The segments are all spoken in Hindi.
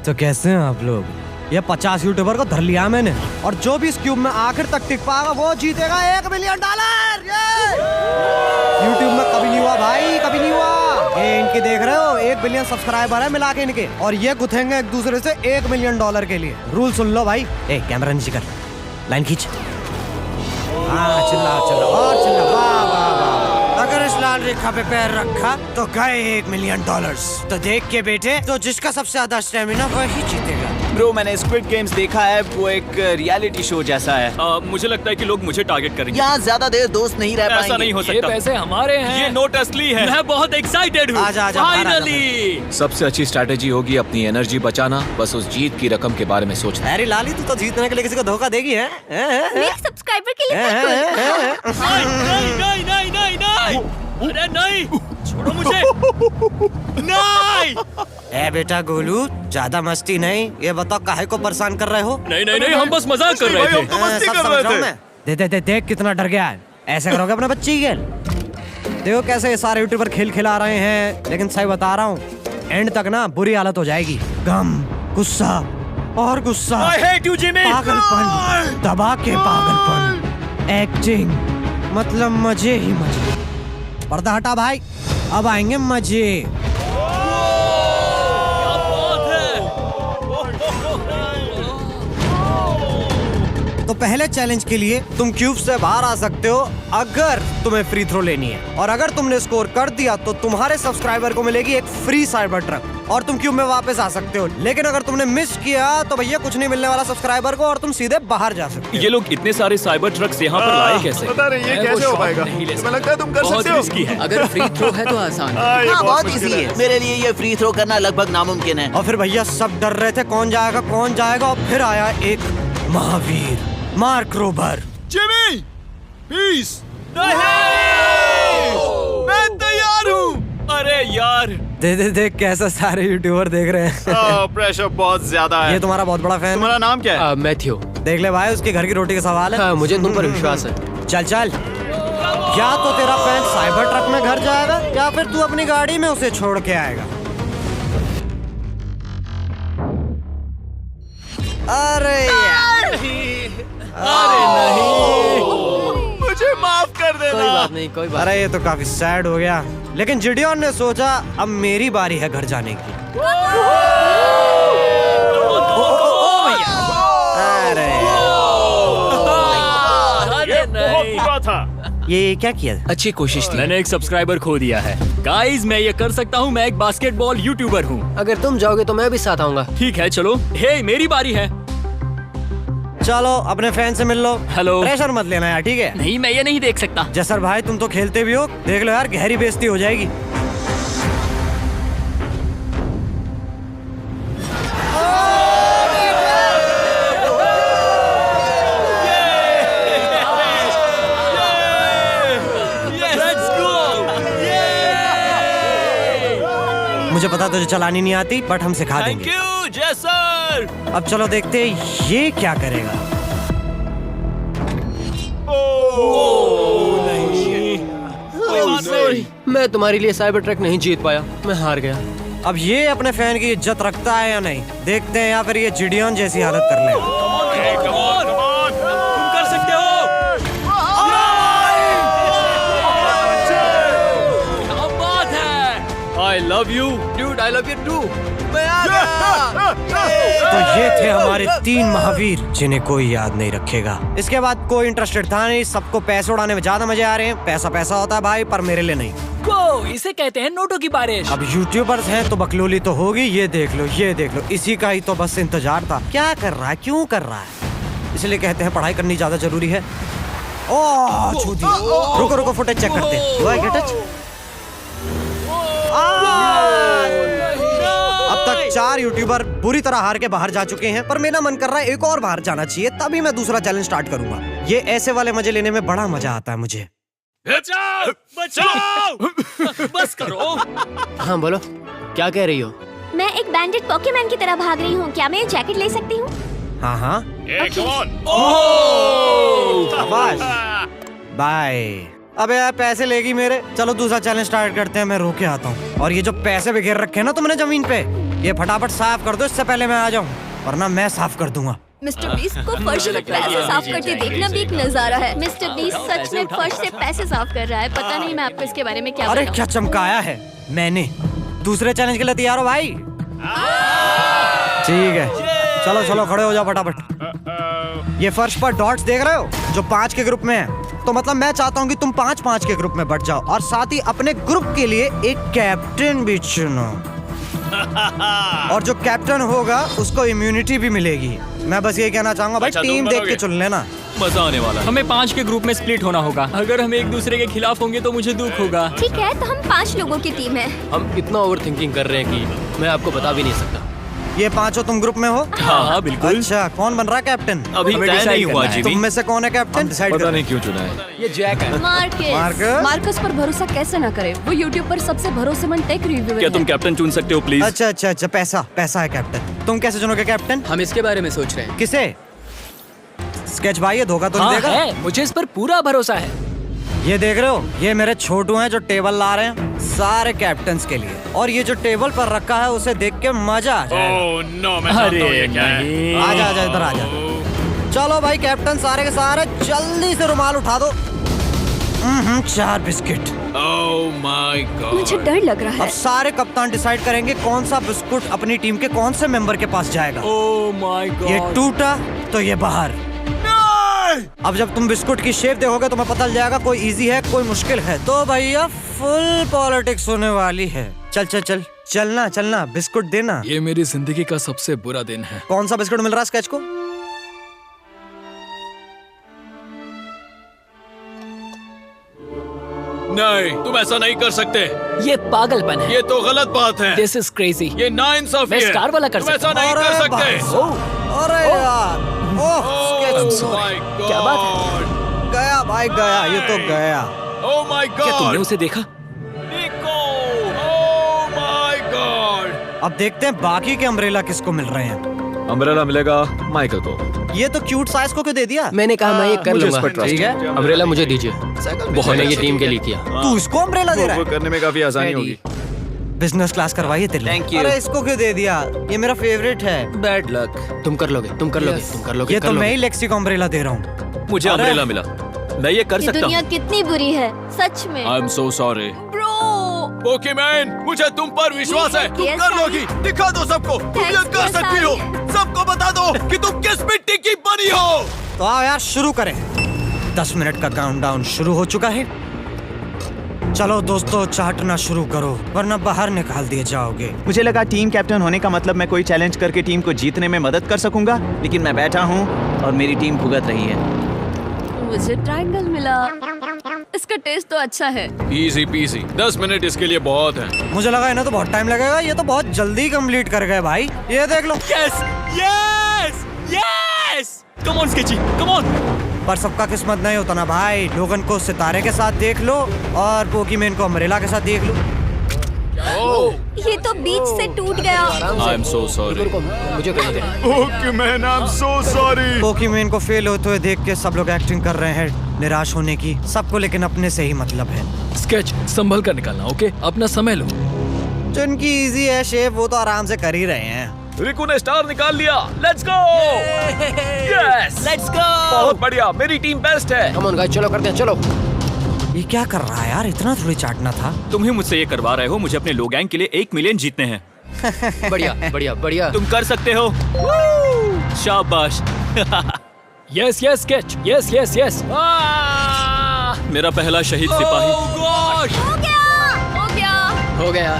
तो कैसे हैं आप लोग? ये 50 यूट्यूबर को धर लिया मैंने, और जो भी इस क्यूब में आखिर तक टिक पाएगा वो जीतेगा $1 मिलियन। यूट्यूब में कभी नहीं हुआ भाई, कभी नहीं हुआ। ये इनकी देख रहे हो, 1 बिलियन सब्सक्राइबर है मिला के इनके, और ये गुथेंगे एक दूसरे से $1 मिलियन के लिए। रूल सुन लो भाई। कैमरा नीचे कर, लाइन खींच। हाँ चिल्ला चिल्ला और चिल्ला। वाह वाह वाह। अगर इस लाल रेखा पे पैर रखा तो गए $1 मिलियन। तो देख के बेटे, तो जिसका सबसे ज्यादा स्टेमिना वही जीतेगा। ब्रो मैंने स्क्विड गेम्स देखा है, वो एक रियलिटी शो जैसा है। मुझे लगता है कि लोग मुझे टारगेट करेंगे। यहाँ ज्यादा देर दोस्त नहीं रह पाएंगे। ऐसा नहीं हो ये सकता। पैसे हमारे हैं। ये नोट असली है। मैं बहुत एक्साइटेड हूँ। आजा, आजा, बाहर आजा। फाइनली। सबसे अच्छी स्ट्रैटेजी होगी अपनी एनर्जी बचाना, बस उस जीत की रकम के बारे में सोचना। अरे लाली, तू तो जीतने के लिए किसी को धोखा देगी है? मेरे सब्सक्राइबर के लिए बिल्कुल। नहीं नहीं नहीं नहीं नहीं। अरे नहीं, छोड़ो मुझे। नहीं। ए बेटा गोलू, ज्यादा मस्ती नहीं। ये बताओ काहे को परेशान कर रहे हो? नहीं नहीं नहीं, हम बस मजाक कर रहे थे। सब समझ रहा हूं मैं। देख कितना डर गया है। ऐसे करोगे अपने बच्चे की? देखो कैसे ये सारे यूट्यूबर खेल खिला रहे हैं, लेकिन सही बता रहा हूँ, एंड तक ना बुरी हालत हो जाएगी। गम, गुस्सा और गुस्सा, I hate you, Jimmy. पागलपन, दबा के पागलपन, एक्टिंग, मतलब मजे ही मजे। पर्दा हटा भाई, अब आएंगे मजे। तो पहले चैलेंज के लिए तुम क्यूब से बाहर आ सकते हो अगर तुम्हें फ्री थ्रो लेनी है, और अगर तुमने स्कोर कर दिया तो तुम्हारे सब्सक्राइबर को मिलेगी एक फ्री साइबर ट्रक और तुम क्यूब में वापस आ सकते हो। लेकिन अगर तुमने मिस किया तो भैया कुछ नहीं मिलने वाला सब्सक्राइबर को, और तुम सीधे बाहर जा सकते हो। ये लोग इतने सारे साइबर ट्रक्स यहाँ पर लाए कैसे? पता नहीं ये कैसे हो पाएगा। तुम्हें लगता है तुम कर बहुत सकते हो? रिस्की है। अगर फ्री थ्रो है तो आसान है। ये हाँ बहुत मुश्किल इजी है। मेरे लिए ये फ्री थ्रो करना लगभग नामुमकिन है। और फिर भैया सब डर रहे थे कौन जाएगा, और फिर आया एक महावीर, मार्क रोबर। Jimmy, peace. मैं तैयार हूँ। अरे यार, देख कैसा सारे यूट्यूबर देख रहे हैं। प्रेशर बहुत ज्यादा है। ये तुम्हारा बहुत बड़ा फैन है। तुम्हारा नाम क्या है? मैथ्यू। देख ले भाई, उसके घर की रोटी का सवाल है। हाँ, मुझे तुम पर विश्वास है। चल या तो तेरा फैन साइबर ट्रक में घर जाएगा, या फिर तू अपनी गाड़ी में उसे छोड़ के आएगा। अरे यार, अरे नहीं। मुझे माफ कर देना। कोई बात नहीं, कोई बात अरे ये तो काफी सैड हो गया। लेकिन जिडियन ने सोचा अब मेरी बारी है घर जाने की। अरे अरे नहीं। बुरा था। ये क्या किया? अच्छी कोशिश थी। मैंने एक सब्सक्राइबर खो दिया है। गाइस, मैं ये कर सकता हूँ। मैं एक बास्केटबॉल यूट्यूबर हूँ। अगर तुम जाओगे तो मैं भी साथ आऊंगा। ठीक है, चलो। हे, मेरी बारी है। चलो अपने फैन से मिल लो। हेलो। प्रेशर मत लेना यार, ठीक है? नहीं, मैं ये नहीं देख सकता। जसर भाई, तुम तो खेलते भी हो, देख लो यार, गहरी बेइज्जती हो जाएगी। मुझे पता तुझे चलानी नहीं आती, बट हम सिखा थैंक देंगे। यू जसर। अब चलो देखते हैं ये क्या करेगा। मैं तुम्हारे लिए साइबर ट्रक नहीं जीत पाया, मैं हार गया। अब ये अपने फैन की इज्जत रखता है या नहीं, देखते हैं। या फिर ये जिडियन जैसी हालत कर ले। तुम कर सकते हो। क्या बात है। I love you. Dude, I love you too. तो ये थे हमारे 3 महावीर जिन्हें कोई याद नहीं रखेगा। इसके बाद कोई इंटरेस्टेड था नहीं, सबको पैसे उड़ाने में ज्यादा मजे आ रहे हैं। पैसा होता है भाई, पर मेरे लिए नहीं। इसे कहते हैं नोटों की बारिश। अब यूट्यूबर्स हैं तो बकलोली तो होगी। ये देख लो, इसी का ही तो बस इंतजार था। क्या कर रहा है, क्यों कर रहा है? इसलिए कहते हैं पढ़ाई करनी ज्यादा जरूरी है। ओह छू दी। रुको फुटेज चेक करते हैं। हुआ क्या टच? अब तक 4 यूट्यूबर बुरी तरह हार के बाहर जा चुके हैं, पर मेरा मन कर रहा है एक और बाहर जाना चाहिए, तभी मैं दूसरा चैलेंज स्टार्ट करूंगा। ये ऐसे वाले मजे लेने में बड़ा मजा आता है मुझे। बचाओ, बचाओ। बस करो। हाँ बोलो, क्या कह रही हो? मैं एक बैंडेड पॉकेमैन की तरह भाग रही हूँ। क्या मैं ये जैकेट ले सकती हूँ? हाँ Hey, come on. शाबाश, बाय। अबे यार पैसे लेगी मेरे। चलो दूसरा चैलेंज स्टार्ट करते हैं, मैं रो के आता हूँ। और ये जो पैसे बिखेर रखे हैं ना तुमने जमीन पे, ये फटाफट साफ कर दो इससे पहले मैं आ जाऊँ, वरना मैं साफ कर दूंगा। मिस्टर बीस्ट को फर्श से पैसे साफ करते देखना भी एक नजारा है। मिस्टर बीस्ट सच में फर्श से पैसे साफ कर रहा है। पता नहीं मैं आपको इसके बारे में क्या अरे बताऊं। क्या चमकाया है मैंने। दूसरे चैलेंज के लिए तैयार हो भाई? ठीक है, चलो चलो खड़े हो जाओ फटाफट। ये फर्श पर डॉट्स देख रहे हो जो 5 के ग्रुप में है, तो मतलब मैं चाहता हूँ कि तुम 5-5 के ग्रुप में बट जाओ और साथ ही अपने ग्रुप के लिए एक कैप्टन भी चुनो। और जो कैप्टन होगा उसको इम्यूनिटी भी मिलेगी। मैं बस ये कहना चाहूंगा भाई, अच्छा, टीम तुम देख के बनोगे? चुन लेना। मजा आने वाला है। हमें 5 के ग्रुप में स्प्लिट होना होगा। अगर हम एक दूसरे के खिलाफ होंगे तो मुझे दुख होगा। ठीक है, तो हम 5 लोगों की टीम है। हम इतना ओवर थिंकिंग कर रहे हैं कि मैं आपको बता भी नहीं सकता। ये 5 तुम ग्रुप में हो? हाँ बिल्कुल। अच्छा, कौन बन रहा है कैप्टन? अभी हमें तय decide नहीं हुआ करना है। जीवी। तुम में से कौन है कैप्टन? डिसाइड पता करो। नहीं क्यों चुना है। ये जैक है। मार्कस। मार्कस पर भरोसा कैसे ना करे? वो YouTube पर सबसे भरोसेमंद टेक रिव्यूअर क्या है। तुम कैप्टन चुन सकते हो प्लीज? अच्छा अच्छा अच्छा, पैसा है कैप्टन। तुम कैसे चुनोगे कैप्टन? हम इसके बारे में सोच रहे हैं। किसे? स्केच भाई ये धोखा तो नहीं देगा? है, मुझे इस पर पूरा भरोसा है। ये देख रहे हो, ये मेरे छोटू हैं जो टेबल ला रहे हैं सारे कैप्टन्स के लिए। और ये जो टेबल पर रखा है उसे देख के मजा आ जाएगा। ओह नो, मैं जानता हूँ ये क्या है। आजा आजा इधर आजा। चलो भाई कैप्टन सारे के सारे जल्दी से रुमाल उठा दो। 4 बिस्किट। Oh my God. मुझे डर लग रहा अब है। सारे कप्तान डिसाइड करेंगे कौन सा बिस्कुट अपनी टीम के कौन से मेंबर के पास जाएगा। ओह माय ये गॉड। टूटा तो ये बाहर। अब जब तुम बिस्कुट की शेप देखोगे तुम्हें पता चल जाएगा कोई इजी है कोई मुश्किल है। तो भैया फुल पॉलिटिक्स होने वाली है। चल चल चल चलना बिस्कुट देना। ये मेरी जिंदगी का सबसे बुरा दिन है। कौन सा बिस्कुट मिल रहा है स्केच को? नहीं, तुम ऐसा नहीं कर सकते। ये पागलपन है। ये तो गलत बात है। This is crazy. ये नाइंसाफी मैं है। स्टार वाला कर तुम सकता ऐसा नहीं अरे कर सकते। भाई, अरे यार, ओह स्केच Oh my God. क्या बात है? गया भाई गया, ये तो गया। Oh my क्या तुमने God. उसे देखा? निको. Oh my God. अब देखते हैं बाकी के अम्ब्रेला किसको मिल रहे हैं। अम्ब्रेला मिलेगा माइकल को। ये तो क्यूट साइज को क्यों दे दिया? मैंने कहा मैं ये कर मुझे इस लूंगा। पर trust ठीक है। है, अम्ब्रेला मुझे दीजिए। बहुत मैंने ये टीम के लिए किया। तू इसको अम्ब्रेला दे रहा वो है? करने में काफी आसानी होगी। बिजनेस क्लास करवाइए तेरे लिए। Thank you. अरे इसको क्यों दे दिया? ये मेरा फेवरेट है। Bad luck. तुम कर लोगे। ये तो मैं ही लेक्सी को अम्ब्रेला दे रहा हूँ। मुझे अरे। अम्ब्रेला मिला। मैं ये कर ये सकता दुनिया हूँ। कितनी बुरी है सच में। I am so sorry. Bro. Pokemon, मुझे तुम पर विश्वास है। तुम Yes, कर लोगी। दिखा दो सबको। तुम ये Thanks, कर yes, सकती हो। सबको बता दो कि तुम किस मिट्टी की बनी हो। तो आओ यार शुरू करें। 10 मिनट का काउंटडाउन शुरू हो चुका है। चलो दोस्तों चाटना शुरू करो वरना बाहर निकाल दिए जाओगे। मुझे लगा टीम कैप्टन होने का मतलब मैं कोई चैलेंज करके टीम को जीतने में मदद कर सकूंगा, लेकिन मैं बैठा हूँ और मेरी टीम भुगत रही है। मुझे ट्रायंगल मिला। इसका टेस्ट तो अच्छा है। Easy PC. 10 मिनट इसके लिए बहुत है। मुझे लगा इन्हें तो बहुत टाइम लगेगा, ये तो बहुत जल्दी कंप्लीट कर गए भाई। ये देख लो। Yes yes yes. Come on sketchy, come on. पर सबका किस्मत नहीं होता ना भाई। लोगन को सितारे के साथ देख लो और पोकीमैन को अम्ब्रेला के साथ देख लो। ये तो बीच से टूट गया। आई एम सो सॉरी। मुझे करने दे। Pokémon, I am so sorry. पोकीमैन को फेल होते हुए देख के सब लोग एक्टिंग कर रहे हैं निराश होने की। सबको लेकिन अपने से ही मतलब है। स्केच संभल कर निकालना, ओके? अपना समय लो। जिनकी इजी है शेप वो तो आराम से कर ही रहे हैं। रिकू ने स्टार निकाल लिया। Let's go. Yes, let's go. बहुत बढ़िया, मेरी टीम बेस्ट है। कम ऑन गाइस, चलो करते हैं, चलो। ये क्या कर रहा है यार? इतना थोड़ी चाटना था। तुम ही मुझसे ये करवा रहे हो। मुझे अपने लो गैंग के लिए 1 मिलियन जीतने हैं। बढ़िया बढ़िया बढ़िया। तुम कर सकते हो। शाबाश। Yes yes sketch, yes yes yes. मेरा पहला शहीद सिपाही। हो गया। हो गया।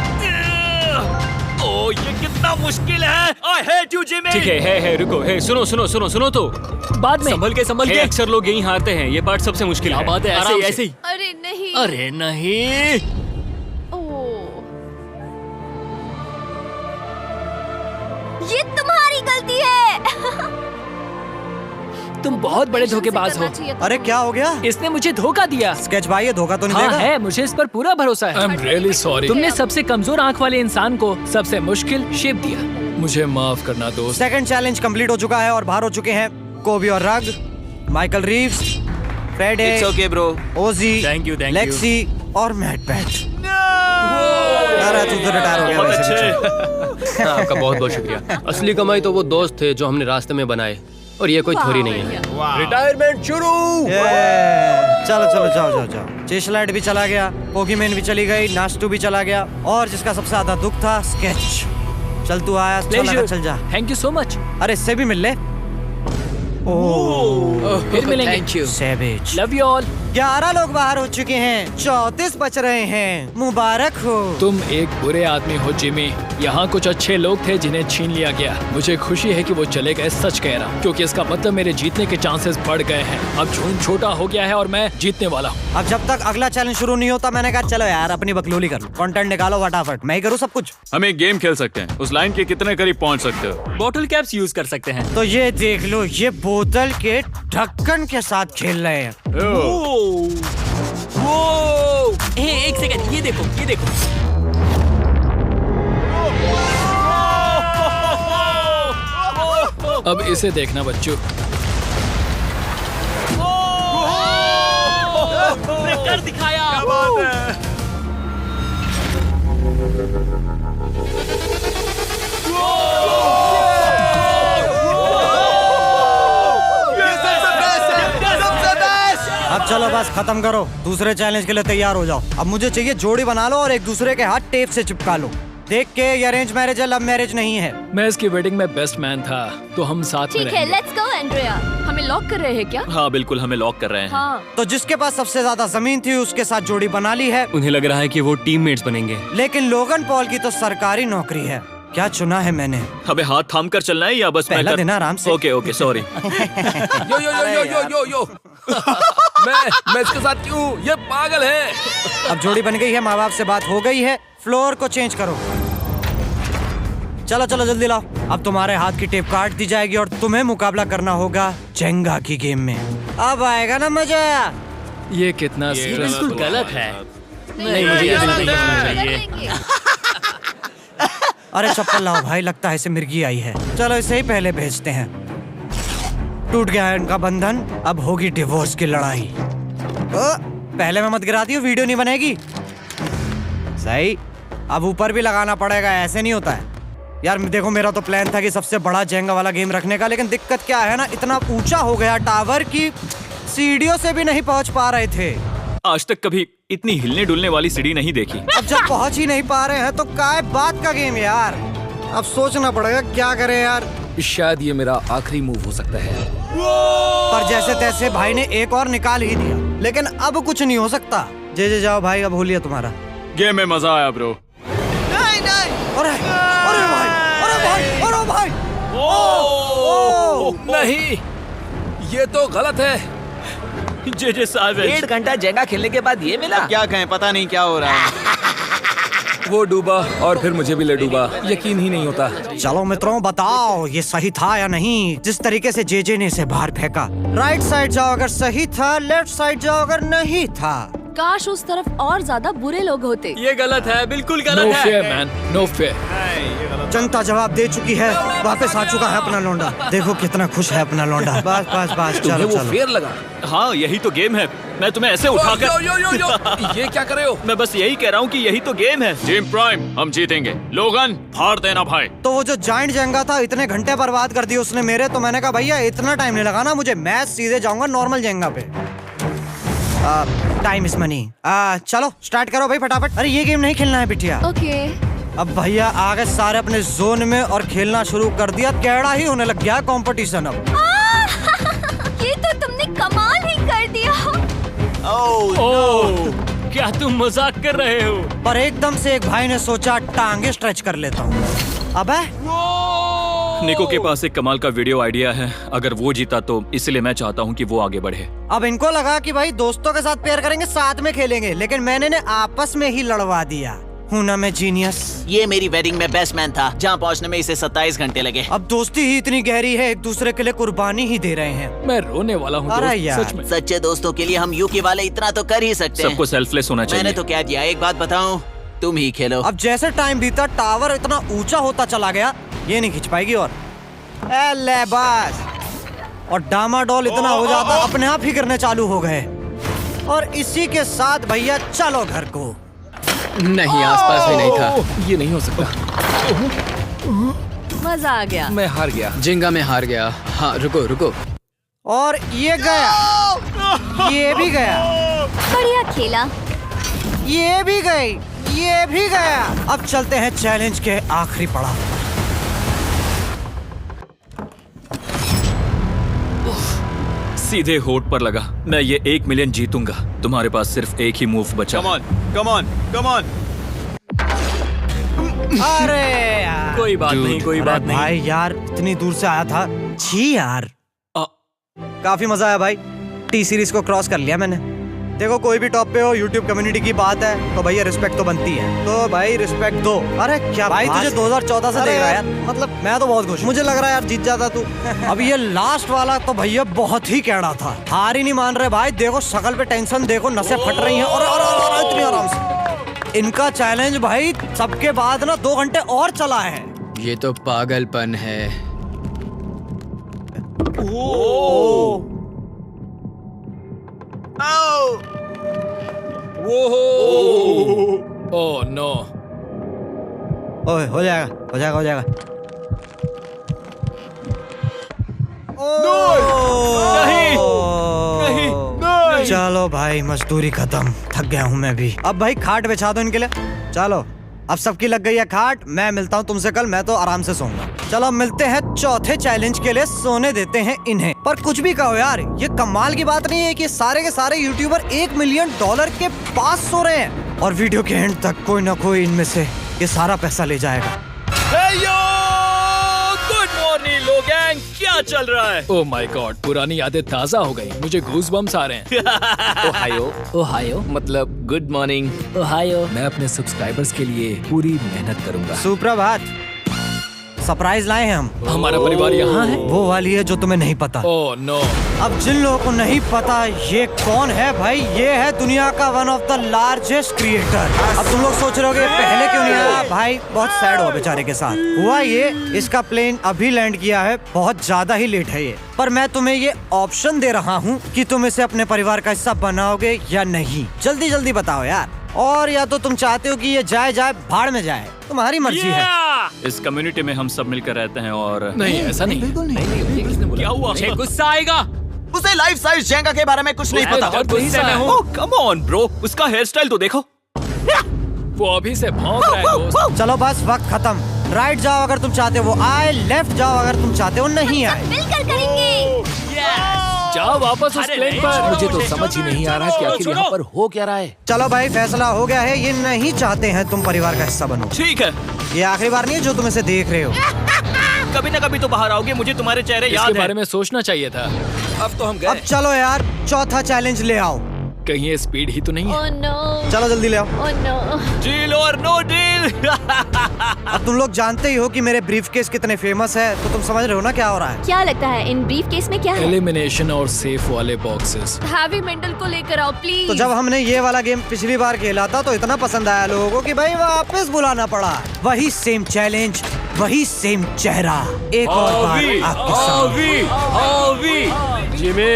ओह ये कितना मुश्किल है। I hate you Jimmy. ठीक है रुको। हे सुनो तो। बाद में संभल के अक्सर लोग यही हारते हैं। ये पार्ट सबसे मुश्किल है। क्या बात है, आराम से। ऐसे ही। अरे नहीं। अरे नहीं। ओह। ये तुम्हारी गलती है। तुम बहुत बड़े धोखेबाज हो। अरे क्या हो गया? इसने मुझे धोखा दिया। स्केच भाई ये धोखा तो नहीं हाँ देगा? है, मुझे इस पर पूरा भरोसा आई है। Am really sorry. तुमने सबसे कमजोर आंख वाले इंसान को सबसे मुश्किल शेप दिया। मुझे माफ करना दोस्त। सेकंड चैलेंज कंप्लीट हो चुका है और बाहर हो चुके हैं कोबी और Rug, Michael Reeves, Friday, it's okay bro. OG, Thank you, thank you. Lexi और मैट पैट। अरे तू तो रिटायर हो गया बहुत वैसे भी। अच्छे। हाँ, आपका बहुत बहुत शुक्रिया। असली कमाई तो वो दोस्त थे जो हमने रास्ते में बनाए, और ये कोई थोड़ी नहीं है। रिटायरमेंट शुरू। चलो चलो जाओ जाओ जाओ। चेशलाइट भी चला गया, पोकीमैन भी चली गई, नास्टू भी चला गया, और जिसका सबसे ज्यादा दुख था स्केच। चल तू आया, अच्छा लगा, चल जा। Thank you so much. अरे इससे भी मिल ले। फिर मिलेंगे। Thank you. Savage. Love you all. 11 लोग बाहर हो चुके हैं, 34 बच रहे हैं। मुबारक हो। तुम एक बुरे आदमी हो जिमी। यहाँ कुछ अच्छे लोग थे जिन्हें छीन लिया गया। मुझे खुशी है कि वो चले गए, सच कह रहा हूँ, क्योंकि इसका मतलब मेरे जीतने के चांसेस बढ़ गए हैं। अब झूठ छोटा हो गया है और मैं जीतने वाला हूँ। अब जब तक अगला चैलेंज शुरू नहीं होता, मैंने कहा चलो यार अपनी बकलोली कर लो, कंटेंट निकालो फटाफट, मैं ही करूँ सब कुछ। हम एक गेम खेल सकते हैं। उस लाइन के कितने करीब पहुंच सकते हो? बॉटल कैप्स यूज कर सकते हैं। तो ये देख लो, ये बोतल के ढक्कन के साथ खेल रहे हैं। एक सेकंड, ये देखो, ये देखो। अब इसे देखना बच्चों। कर दिखाया। अब चलो बस खत्म करो, दूसरे चैलेंज के लिए तैयार हो जाओ। अब मुझे चाहिए जोड़ी बना लो और एक दूसरे के हाथ टेप से चिपका लो। देख के ये अरेंज मैरिज है, लव मैरिज नहीं है। मैं इसकी वेडिंग में बेस्ट मैन था, तो हम साथ में ठीक है, रहेंगे। Let's go Andrea. हमें लॉक कर रहे हैं क्या? हाँ बिल्कुल, हमें लॉक कर रहे हैं। हाँ। तो जिसके पास सबसे ज्यादा जमीन थी उसके साथ जोड़ी बना ली है, उन्हें लग रहा है कि वो टीममेट्स बनेंगे। लेकिन लोगन पॉल की तो सरकारी नौकरी है। क्या चुना है मैंने? हमें हाथ थाम कर चलना है या बस पहला दिन आराम से। Okay okay sorry. Yo yo yo yo yo yo yo. मैं इसके साथ क्यों? ये पागल है। अब जोड़ी बन गई है, माँ बाप से बात हो गई है, फ्लोर को चेंज करो। चलो चलो जल्दी लाओ। अब तुम्हारे हाथ की टेप काट दी जाएगी और तुम्हें मुकाबला करना होगा जेंगा की गेम में। अब आएगा ना मजा। ये कितना बिल्कुल स्ट्रेसफुल गलत है। नहीं, मुझे ये बिल्कुल नहीं करना चाहिए। अरे चप्पल लाओ भाई, लगता है इसे मिर्गी आई है। चलो इसे ही पहले भेजते हैं। टूट गया है इनका बंधन, अब होगी डिवोर्स की लड़ाई। पहले मैं मत गिरा दियो, वीडियो नहीं बनेगी। सही, अब ऊपर भी लगाना पड़ेगा, ऐसे नहीं होता है यार। देखो मेरा तो प्लान था कि सबसे बड़ा जेंगा वाला गेम रखने का, लेकिन दिक्कत क्या है ना, इतना ऊंचा हो गया टावर की सीढ़ियों से भी नहीं पहुंच पा रहे थे। आज तक कभी इतनी हिलने डुलने वाली सीढ़ी नहीं देखी। अब जब पहुंच ही नहीं पा रहे हैं तो काय बात का गेम यार। अब सोचना पड़ेगा क्या करें यार। शायद ये मेरा आखिरी मूव हो सकता है। पर जैसे तैसे भाई ने एक और निकाल ही दिया, लेकिन अब कुछ नहीं हो सकता। जे जाओ भाई, अब हो लिया तुम्हारा। गेम में मजा आया ब्रो। अरे अरे भाई, अरे भाई, अरे भाई। नहीं, ये तो गलत है। जे सावेज। 1.5 घंटा जेंगा खेलने के बाद ये मिला। क्या कहें, पता नहीं क्या हो रहा है। वो डूबा और फिर मुझे भी ले डूबा, यकीन ही नहीं होता। चलो मित्रों बताओ ये सही था या नहीं। जिस तरीके से जे ने इसे बाहर फेंका, राइट साइड जाओ अगर सही था, लेफ्ट साइड जाओ अगर नहीं था। काश उस तरफ और ज्यादा बुरे लोग होते। ये गलत है, बिल्कुल नो गलत फेयर है। Man, no fair. जनता जवाब दे चुकी है, वापस आ चुका है अपना लौंडा। देखो कितना खुश है अपना लौंडा। बस बस बस, तुम्हें चलो वो चलो। फेयर लगा? हाँ यही तो गेम है। मैं तुम्हें ऐसे उठाकर यो यो यो यो। ये क्या कर रहे हो? मैं बस यही कह रहा हूँ कि यही तो गेम है। टीम प्राइम, हम जीतेंगे। लोगन फाड़ देना भाई। तो वो जो जाइंट जेंगा था, इतने घंटे बर्बाद कर दिए उसने मेरे। तो मैंने कहा भैया इतना टाइम नहीं लगाना मुझे, मैं सीधे जाऊंगा नॉर्मल जेंगा पे। Time is money. चलो स्टार्ट करो भाई फटाफट। अरे ये गेम नहीं खेलना है बिटिया। ओके। अब भैया आ गए सारे अपने जोन में और खेलना शुरू कर दिया। कैड़ा ही होने लग गया कंपटीशन अब। ये तो तुमने कमाल ही कर दिया। ओह, क्या तुम मजाक कर रहे हो? पर एकदम से एक भाई ने सोचा टांगे स्ट्रेच कर लेता हूँ। अबे निको के पास एक कमाल का वीडियो आइडिया है। अगर वो जीता तो इसलिए मैं चाहता हूँ कि वो आगे बढ़े। अब इनको लगा कि भाई दोस्तों के साथ पेयर करेंगे, साथ में खेलेंगे, लेकिन मैंने ने आपस में ही लड़वा दिया। हूं ना मैं जीनियस। ये मेरी वेडिंग में बेस्ट मैन था, जहाँ पहुँचने में इसे 27 घंटे लगे। अब दोस्ती ही इतनी गहरी है, एक दूसरे के लिए कुर्बानी ही दे रहे हैं। मैं रोने वाला हूँ अरे दोस्त, यार। सच में। सच्चे दोस्तों के लिए हम यूके वाले इतना तो कर ही सकते हैं। सबको सेल्फलेस होना मैंने चाहिए। तो क्या दिया, एक बात बताऊं, तुम ही खेलो। अब जैसे टाइम बीता टावर इतना ऊंचा होता चला गया, ये नहीं खींच पाएगी और ले बस। और डामाडोल इतना हो जाता अपने आप ही गिरने चालू हो गए। और इसी के साथ भैया चलो घर को। नहीं, आसपास भी नहीं था। ये नहीं हो सकता। मजा आ गया। मैं हार गया। जिंगा में हार गया। हाँ, रुको रुको। और ये गया, ये भी गया, बढ़िया खेला। ये भी गई, ये भी गया। अब चलते हैं चैलेंज के आखिरी पड़ाव पर। सीधे होठ पर लगा। मैं ये 1 मिलियन जीतूंगा। तुम्हारे पास सिर्फ एक ही मूव बचा। Come on, come on, come on. अरे यार, कोई बात नहीं, कोई अरे बात नहीं। भाई यार, इतनी दूर से आया था। छी यार। काफी मजा आया भाई। टी सीरीज को क्रॉस कर लिया मैंने। देखो, कोई भी टॉप पे हो, यूट्यूब कम्युनिटी की बात है तो भैया रिस्पेक्ट तो बनती है। तो भाई रिस्पेक्ट दो। अरे क्या भाई, तुझे 2014 से देख रहा है यार। मतलब मैं तो बहुत खुश हूँ। मुझे लग रहा है यार जीत जाता तू। अब ये लास्ट वाला तो भैया बहुत ही कैड़ा था। हार ही नहीं मान रहे भाई। देखो शक्ल पे टेंशन, देखो नसें फट रही हैं। और इतनी आराम से इनका चैलेंज भाई सबके बाद ना 2 घंटे और चला है। ये तो पागलपन है। Oh no. ओए, हो जाएगा, हो जाएगा, हो जाएगा। नहीं, नहीं। चलो भाई, मजदूरी खत्म। थक गया हूँ मैं भी। अब भाई खाट बिछा दो इनके लिए। चलो, अब सबकी लग गई है खाट। मैं मिलता हूँ तुमसे कल। मैं तो आराम से सोऊंगा। चलो, अब मिलते हैं चौथे चैलेंज के लिए। सोने देते हैं इन्हें। पर कुछ भी कहो यार, ये कमाल की बात नहीं है कि सारे के सारे यूट्यूबर $1 मिलियन के पास सो रहे हैं और वीडियो के एंड तक कोई ना कोई इनमें से ये सारा पैसा ले जाएगा। गुड मॉर्निंग लोग, गैंग क्या चल रहा है? ओह माय गॉड, पुरानी यादें ताजा हो गई। मुझे गूज़बम्स आ रहे हैं। ओहायो। ओहायो मतलब गुड मॉर्निंग। ओहायो। मैं अपने सब्सक्राइबर्स के लिए पूरी मेहनत करूंगा। सुप्रभात। सरप्राइज लाए हैं हम। हमारा परिवार यहाँ है। वो वाली है जो तुम्हें नहीं पता। Oh no. अब जिन लोगों को नहीं पता ये कौन है भाई, ये है दुनिया का one of the largest creator. अब तुम लोग सोच रहे होगे पहले क्यों नहीं आया। भाई बहुत सैड हुआ बेचारे के साथ। हुआ ये, इसका प्लेन अभी लैंड किया है, बहुत ज्यादा ही लेट है ये। पर मैं तुम्हें ये ऑप्शन दे रहा हूँ कि तुम इसे अपने परिवार का हिस्सा बनाओगे या नहीं। जल्दी जल्दी बताओ यार। और या तो तुम चाहते हो कि ये जाए भाड़ में जाए, तुम्हारी मर्जी है। इस कम्युनिटी में हम सब मिलकर रहते हैं और नहीं, ऐसा नहीं। बिल्कुल नहीं। क्या हुआ? मुझे गुस्सा आएगा। उसे लाइफ साइज जेंगा के बारे में कुछ नहीं पता। बहुत गुस्से में हूँ। कम ऑन ब्रो, उसका हेयर स्टाइल तो देखो। वो अभी से भौंक रहा है दोस्त। चलो बस, वक्त खत्म। राइट जाओ अगर तुम चाहते हो वो आए, लेफ्ट जाओ अगर तुम चाहते हो नहीं आए। मिलकर करेंगे। जाओ वापस उस प्लेन पर। मुझे तो समझ ही नहीं आ रहा कि आखिर यहाँ पर हो क्या रहा है। चलो भाई, फैसला हो गया है। ये नहीं चाहते हैं तुम परिवार का हिस्सा बनो। ठीक है, ये आखिरी बार नहीं है जो तुम इसे देख रहे हो। कभी ना कभी तो बाहर आओगे, मुझे तुम्हारे चेहरे याद इसके है। बारे में सोचना चाहिए था। अब तो हम अब गए। चलो यार, चौथा चैलेंज ले आओ। कहीं ये स्पीड ही तो नहीं है। Oh no. चलो जल्दी ले आओ। Oh no. डील और नो डील। अब तुम लोग जानते ही हो कि मेरे ब्रीफकेस कितने फेमस है, तो तुम समझ रहे हो ना क्या हो रहा है। क्या लगता है इन ब्रीफ केस में क्या है? एलिमिनेशन और सेफ वाले बॉक्सेस। हैवी मेंटल को लेकर आओ प्लीज। तो जब हमने ये वाला गेम पिछली बार खेला था तो इतना पसंद आया लोगों को कि भाई वापस बुलाना पड़ा। वही सेम चैलेंज, वही सेम चेहरा, एक और बार आपके सामने। जिमी,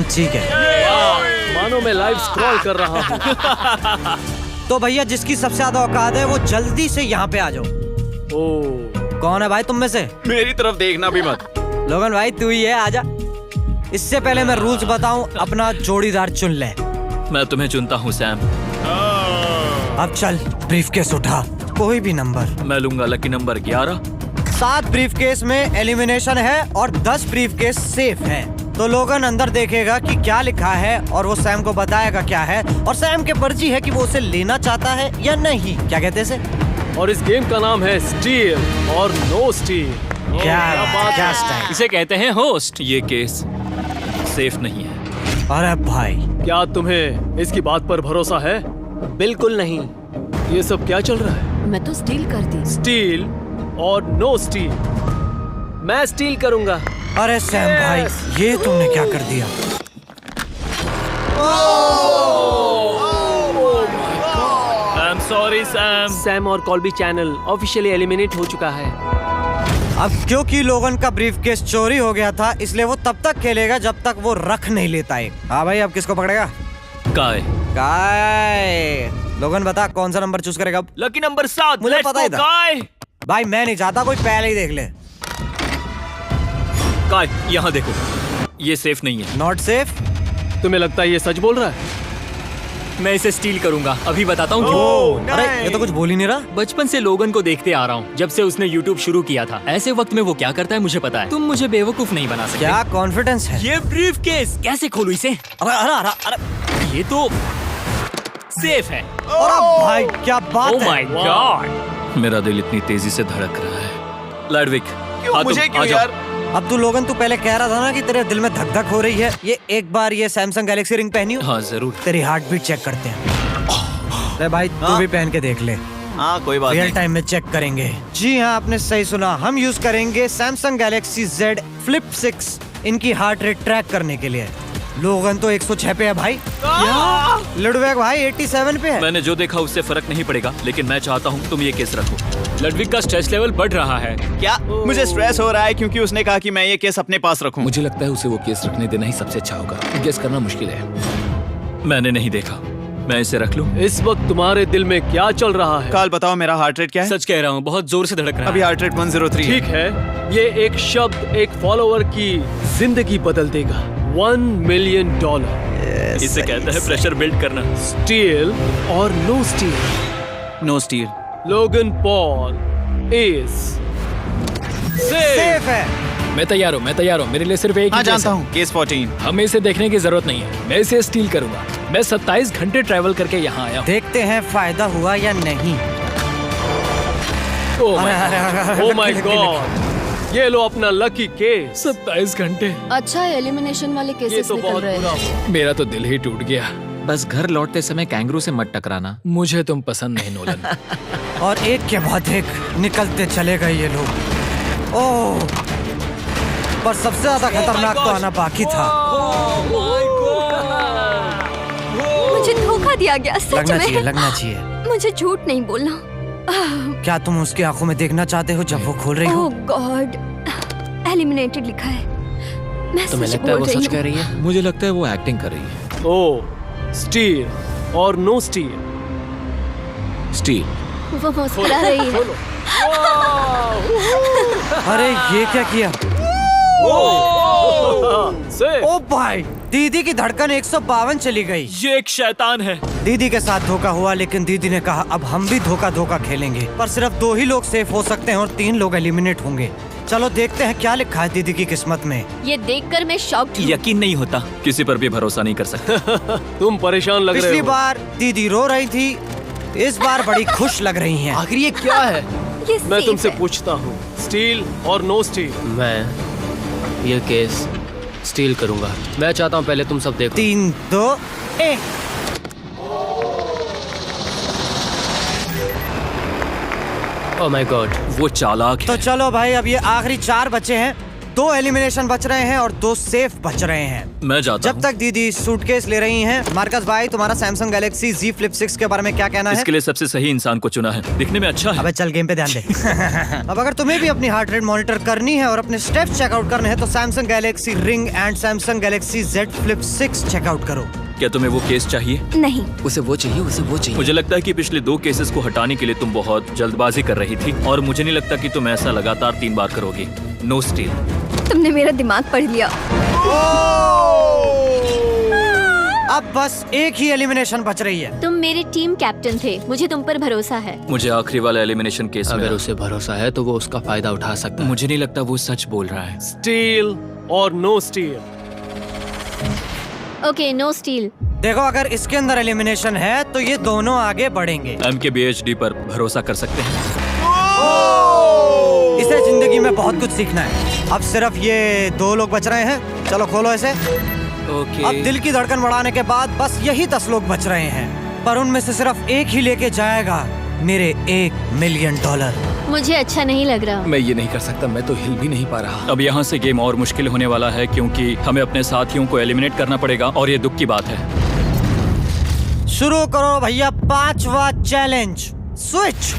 ठीक है। मानो मैं लाइव स्क्रॉल कर रहा हूँ। तो भैया जिसकी सबसे ज्यादा औकात है वो जल्दी से यहाँ पे आ जाओ। कौन है भाई तुम में से? मेरी तरफ देखना भी मत। लोगन भाई तू ही है, आजा। इससे पहले मैं रूल्स बताऊं, अपना जोड़ीदार चुन ले। मैं तुम्हें चुनता हूँ सैम। अब चल, ब्रीफकेस उठा, कोई भी नंबर। मैं लूंगा लकी नंबर 11। 7 ब्रीफकेस में एलिमिनेशन है और 10 ब्रीफकेस सेफ है। तो लोगन अंदर देखेगा कि क्या लिखा है और वो सैम को बताएगा क्या है, और सैम के मर्जी है कि वो उसे लेना चाहता है या नहीं। क्या कहते हैं इसे? और इस गेम का नाम है स्टील और नो स्टील। क्या स्टाइल। इसे कहते हैं होस्ट। ये केस सेफ नहीं है। अरे भाई, क्या तुम्हें इसकी बात पर भरोसा है? बिल्कुल नहीं। ये सब क्या चल रहा है? मैं तो स्टील कर दी। स्टील और नो स्टील। मैं स्टील करूंगा। अरे सैम भाई, ये तुमने क्या कर दिया? I am sorry Sam. Sam और कॉल्बी चैनल ऑफिशियली एलिमिनेट हो चुका है। अब क्योंकि लोगन का ब्रीफकेस चोरी हो गया था, इसलिए वो तब तक खेलेगा जब तक वो रख नहीं लेता है। हाँ भाई, अब किसको पकड़ेगा? काय। काय। लोगन बता कौन सा नंबर चूज करेगा अब? Lucky number 7। मुझे पता ही था। काय। भाई मैं नहीं चाहता कोई पहले ही देख ले। काय, यहाँ देखो, ये सेफ नहीं है। Not safe. तुम्हें लगता है ये सच बोल रहा है? मैं इसे स्टील करूंगा, अभी बताता हूँ क्यों। अरे ये तो कुछ बोल ही नहीं रहा। बचपन से लोगन को देखते आ रहा हूँ, जब से उसने YouTube शुरू किया था। ऐसे वक्त में वो क्या करता है मुझे पता है। तुम मुझे बेवकूफ नहीं बना सकते। क्या कॉन्फिडेंस है? ये ब्रीफकेस कैसे खोलूं इसे? अरे अरे अरे अरे, ये तो सेफ है। अरे भाई क्या बात ओह है? My God. मेरा दिल इतनी तेजी से धड़क रहा है। लैडविक, क्यों मुझे क्यों यार? अब तू लोगन तू पहले कह रहा था ना कि तेरे दिल में धक धक हो रही है। ये एक बार ये सैमसंग गैलेक्सी रिंग पहनी हो? हाँ जरूर। तेरी हार्ट बीट चेक करते हैं। अरे भाई तू भी पहन के देख ले। हाँ कोई बात रियल नहीं। टाइम में चेक करेंगे। जी हाँ, आपने सही सुना, हम यूज करेंगे सैमसंग गैलेक्सी Z Flip 6 इनकी हार्ट रेट ट्रैक करने के लिए। लोगन तो 106 पे है भाई। लुडविग भाई 87 पे है। मैंने जो देखा उससे फर्क नहीं पड़ेगा, लेकिन मैं चाहता हूँ तुम ये केस रखो। लडविक का स्ट्रेस लेवल बढ़ रहा है। क्या मुझे स्ट्रेस हो रहा है क्योंकि उसने कहा कि मैं ये केस अपने पास रखूं। मुझे लगता है उसे वो केस रखने देना ही सबसे अच्छा होगा। गेस करना मुश्किल है। मैंने नहीं देखा, मैं इसे रख लूं? इस वक्त तुम्हारे दिल में क्या चल रहा है? काल बताओ मेरा हार्ट रेट क्या है? सच कह रहा हूँ, बहुत जोर से धड़क रहा अभी है। हार्ट रेट 103 ठीक है, ये एक शब्द एक फॉलोअर की जिंदगी बदल देगा। $1 मिलियन। इसे कहते हैं प्रेशर बिल्ड करना। स्टील और no steal. No steal. Logan Paul is safe है। मैं तैयार हूँ, मेरे लिए सिर्फ एक हाँ ही केस जानता है। हूँ, केस 14। हमें इसे देखने की जरूरत नहीं है, मैं इसे स्टील करूंगा। मैं 27 घंटे ट्रैवल करके यहाँ आया हूँ। देखते हैं फायदा हुआ या नहीं। ओह माय गॉड, ये लो अपना लकी केस। 27 घंटे। अच्छा एलिमिनेशन वाले ये केसेस तो निकल बहुत रहे बुरा हैं। हुआ। मेरा तो दिल ही टूट गया। बस घर लौटते समय कैंगरू से मत टकराना। मुझे तुम पसंद नहीं नोलन। और एक के बाद एक निकलते चले गए ये लोग। ओह, पर सबसे ज्यादा खतरनाक तो आना बाकी था। मुझे धोखा दिया गया, सच लगना में। चाहिए, लगना चाहिए। मुझे झूठ नहीं बोलना। क्या तुम उसकी आंखों में देखना चाहते हो जब वो खोल रही हो? ओह गॉड, एलिमिनेटेड लिखा है। मैं तुम्हें सच लगता है बोल वो रही सच हूँ। कह रही है? मुझे लगता है वो एक्टिंग कर रही है। ओह, स्टील और नो स्टील। स्टील। वो मुस्कुरा रही है। अरे ये क्या किया? ओ भाई, दीदी की धड़कन 152 चली गई। ये एक शैतान है। दीदी के साथ धोखा हुआ, लेकिन दीदी ने कहा अब हम भी धोखा खेलेंगे। पर सिर्फ 2 ही लोग सेफ हो सकते हैं और 3 लोग एलिमिनेट होंगे। चलो देखते हैं क्या लिखा है दीदी की किस्मत में। ये देखकर मैं शॉक्ड हूँ। यकीन नहीं होता, किसी पर भी भरोसा नहीं कर सकते। तुम परेशान लग रहे पिछली हो। बार दीदी रो रही थी, इस बार बड़ी खुश लग रही हैं। आखिर ये क्या है? ये मैं safe तुमसे है। पूछता हूँ, स्टील और नो स्टील। मैं ये केस स्टील करूंगा। मैं चाहता हूँ पहले तुम सब देखो। 3, 2, 1। ओह माय गॉड, वो चालाक है। तो चलो भाई, अब ये आखिरी 4 बचे हैं। 2 एलिमिनेशन बच रहे हैं और 2 सेफ बच रहे हैं। मैं जाता जब तक दीदी सूटकेस ले रही हैं, मार्कस भाई तुम्हारा सैमसंग गैलेक्सी Z Flip 6 के बारे में क्या कहना है? इसके लिए सबसे सही इंसान को चुना है, दिखने में अच्छा है। अबे चल गेम पे ध्यान दे। अब अगर तुम्हें भी अपनी हार्ट रेट मॉनिटर करनी है और अपने स्टेप्स चेकआउट करने हैं तो Samsung Galaxy ring and Samsung Galaxy Z Flip 6 checkout करो। क्या तुम्हें वो केस चाहिए? नहीं। उसे वो चाहिए। मुझे लगता है कि पिछले 2 केसेस को हटाने के लिए तुम बहुत जल्दबाजी कर रही थी, और मुझे नहीं लगता कि तुम ऐसा लगातार 3 बार करोगी। No steal. तुमने मेरा दिमाग पढ़ लिया। अब बस एक ही एलिमिनेशन बच रही है। तुम मेरे टीम कैप्टन थे, मुझे तुम पर भरोसा है। मुझे आखिरी वाला एलिमिनेशन केस में अगर उसे भरोसा है तो वो उसका फायदा उठा सकता है। मुझे नहीं लगता वो सच बोल रहा है। स्टील और no steal. Okay, no steal. देखो, अगर इसके अंदर एलिमिनेशन है तो ये दोनों आगे बढ़ेंगे। MKBHD पर भरोसा कर सकते हैं। इसे जिंदगी में बहुत कुछ सीखना है। अब सिर्फ ये 2 लोग बच रहे हैं। चलो खोलो इसे। ओके। अब दिल की धड़कन बढ़ाने के बाद बस यही 10 लोग बच रहे हैं, पर उनमें से सिर्फ एक ही लेके जाएगा मेरे $1 मिलियन। मुझे अच्छा नहीं लग रहा। मैं ये नहीं कर सकता, मैं तो हिल भी नहीं पा रहा। अब यहाँ से गेम और मुश्किल होने वाला है, क्योंकि हमें अपने साथियों को एलिमिनेट करना पड़ेगा, और ये दुख की बात है। शुरू करो भैया 5वां चैलेंज। स्विच।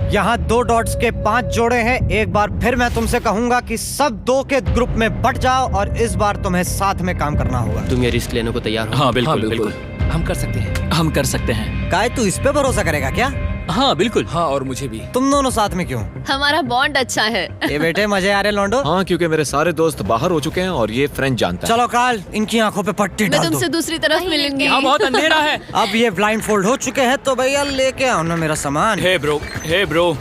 यहाँ 2 डॉट्स के 5 जोड़े हैं। एक बार फिर मैं तुमसे कहूंगा कि सब 2 के ग्रुप में बट जाओ और इस बार तुम्हें साथ में काम करना होगा। तुम ये रिस्क लेने को तैयार हो? हाँ बिल्कुल बिल्कुल, हम कर सकते हैं। हम कर सकते हैं। काय तू इस पे भरोसा करेगा क्या? हाँ बिल्कुल। हाँ और मुझे भी। तुम दोनों साथ में क्यों? हमारा बॉन्ड अच्छा है। ये बेटे मजे आ रहे लौंडो। हाँ, क्योंकि मेरे सारे दोस्त बाहर हो चुके हैं और ये फ्रेंच जानता है। चलो काल, इनकी आंखों पे पट्टी मैं डाल दो। तुमसे दूसरी तरफ मिलूंगी। यहाँ बहुत अंधेरा है। अब ये ब्लाइंड फोल्ड हो चुके हैं तो भैया लेके आओ ना मेरा सामान। हे ब्रो,